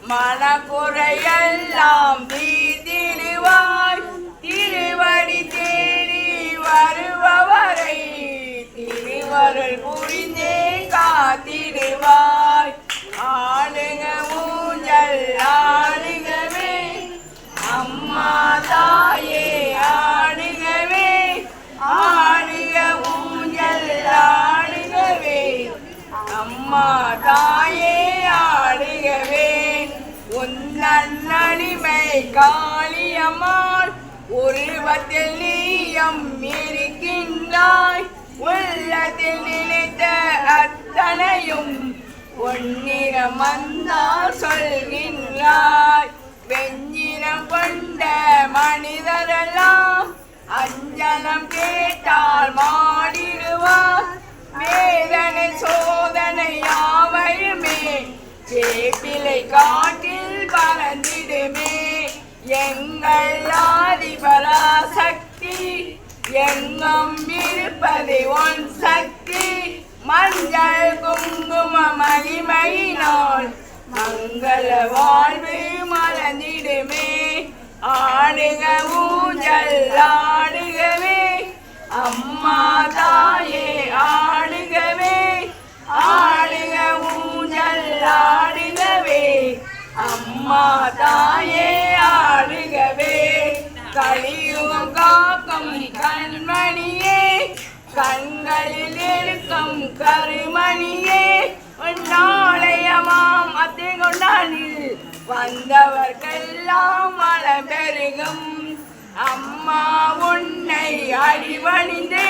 மனக்குறையெல்லாம் தீர்த்திடுவாய். திருவடி தேடி வருபவரை திருவருள் புரிந்தே காத்திடுவாய். ஆளுக ஊஞ்சல் ஆளுகவே அம்மா தாயே ஆளுகவே. ஆளுக ஊஞ்சல் ஆளுகவே அம்மா தாயே ஆளுகவே. உன்னன் அடிமை காளியம்மாள் உருவத்தில் நீயம் இருக்கின்றாய். உள்ளத்தில் நினைத்த அத்தனையும் பொன்னிறம் வந்தால் சொல்கின்றாய். வெஞ்சிரம் கொண்ட மனிதரெல்லாம் அஞ்சலம் கேட்டால் மாடிடுவார். வேதனை சோதனை யாவையுமே சேப்பிலை காட்டில் பறந்திடுமே. எங்கள் ஆதிபராசக்தி எங்கும் இருப்பது ஒன் சக்தி. மஞ்சள் குங்கும மகிமையினால் மங்கள வாழ்வு மலர்ந்திடுமே. ஆடுக ஊஞ்சல் ஆடுகவே அம்மா தாயே ஆடுகவே. ஆடுக ஊஞ்சல் ஆடுகவே அம்மா தாயே ஆடுகவே. கலியுகம் காக்கும் கண்மணியே கண்களில் இருக்கும் கருமணியே. நாளையமாம் அத்தை கொண்டானில் வந்தவர்க்கெல்லாம் வளம் பெருகும். அம்மா உன்னை அடிபணிந்து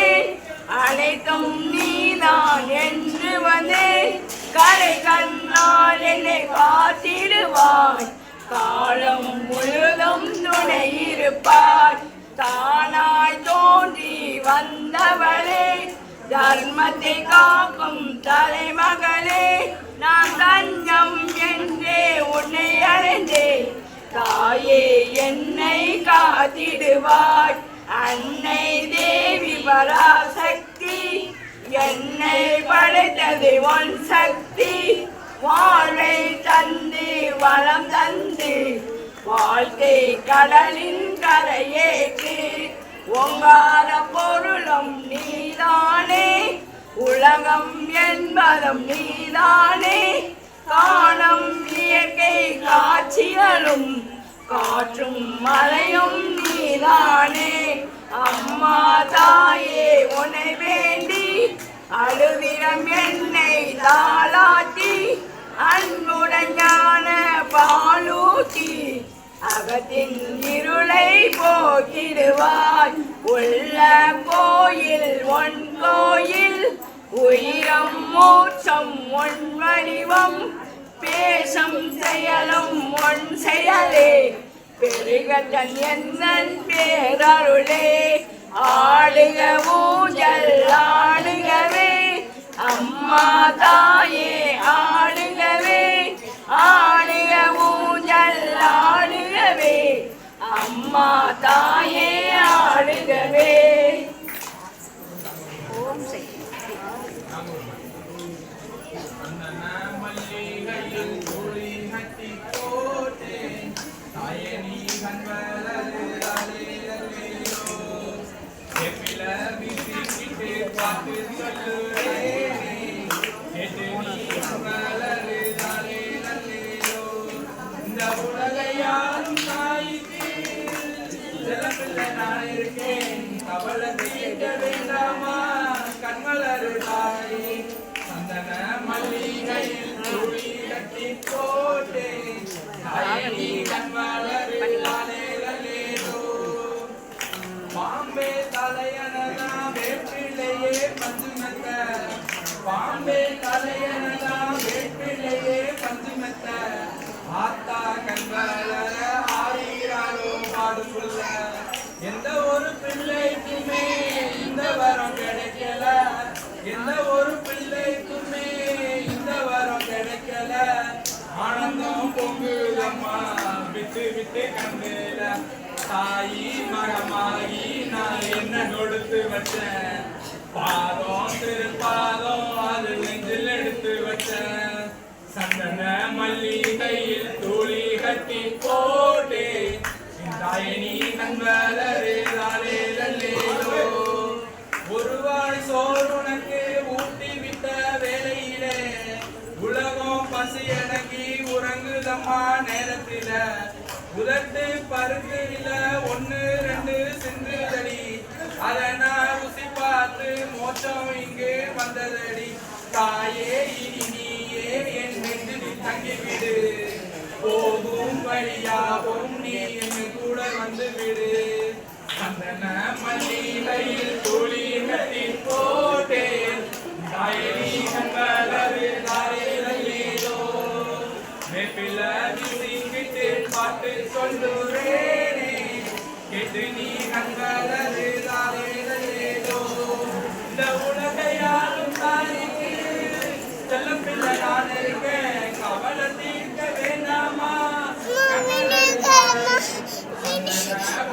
அனைத்தும் நீதான் என்று வந்து கரை கண்ணால் என்னை காத்திடுவாய். காலம் முழுதும் துணை இருப்பாய். தானாய் தோன்றி வந்தவளே தர்மத்தை காக்கும் தலைமகளே. நான் தஞ்சம் என்றே உன்னை அடைந்தேன். தாயே என்னை காத்திடுவாய். அன்னை தேவி பராசக்தி என்னை படைத்தது ஒன் சக்தி. வாழ்வை தந்து வளம் தந்து வாழ்க்கை கடலின் கரையேற்று. ஓங்கார பொருளும் நீதானே உலகம் என்பதும் நீதானே. காணும் இயற்கை காட்சிகளும் காற்றும் மழையும் நீதானே. அம்மா தாயே உன்னை வேண்டி அழுதிரம் என்னை தாளாட்டி அன்புடன் ஞான பாலூட்டி அகத்தின் இருளை போக்கிடுவாய். உள்ள கோயில் ஒன் கோயில் உயிரம் மூச்சம் ஒன் வடிவம் பேசும் செயலும் ஒன் செயலே. பெருகட்டன் என்னன் பேரருளே. ஆளுக ஊஞ்சல் ஆளுகவே அம்மா தாயே ஆளுகவே. ஆளுக ஊஞ்சல் ஆளுகவே அம்மா தாயே ஆளுகவே. ஓம் சக்தி. பாம்பே தலையனதா வேப்பிள்ளையே பஞ்சுமெத்த. பாம்பே தலையனதா வேப்பிள்ளையே பஞ்சுமெத்த. ஆத்தா கண்வளர ஆயிராரோ பாடு சொல்ல. எந்த ஒரு பிள்ளைக்குமே இந்த வரம் கிடைக்கல. எந்த ஒரு பிள்ளைக்குமே இந்த வரம் கிடைக்கல. ஆனந்தம் பொங்குதம்மா விட்டு விட்டு கண்ணுல. தாயி மகமாகி நான் என்ன கொடுத்து வச்சேன். பாதம் திருப்பாதம் அது நெஞ்சில் எடுத்து வச்சேன். சந்தன மல்லிகையில் தூளி அம்மா நேரத்தில உதட்டு பருத்தில 1 2 சிந்துதடி அதை நான் ருசி பார்த்து மோட்சம் இங்கு வந்ததடி தாயே இனி நீயே என் நெஞ்சில் தங்கிவிடு போகும் வழியாகும் நீ என் கூட வந்து விடு சந்தன மல்லிகையில் துளி கட்டி போட்டேன் தாயே நீ கண்களது தாரேதோ மேப்பில வீசிக்கிட்டு பாட்டு சொல்லுறேனே கேட்டு நீ கண்களது தாரேதோ இந்த உலகை யாரும் தாய்க்கு செல்லம் பிள்ளை நான் இருக்கேன் கவலை தீர்க்க வேண்டாமா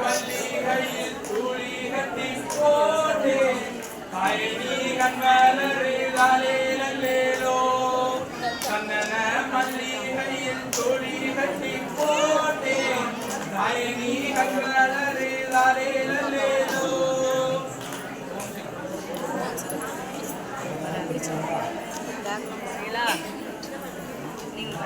பள்ளிகையில் துளி கட்டி போட்டேன் தாயே நீ கண்களோ சந்தன மல்லிகையில் துளி கட்டி போட்டேன் தாயே நீ கண்களோ நீங்க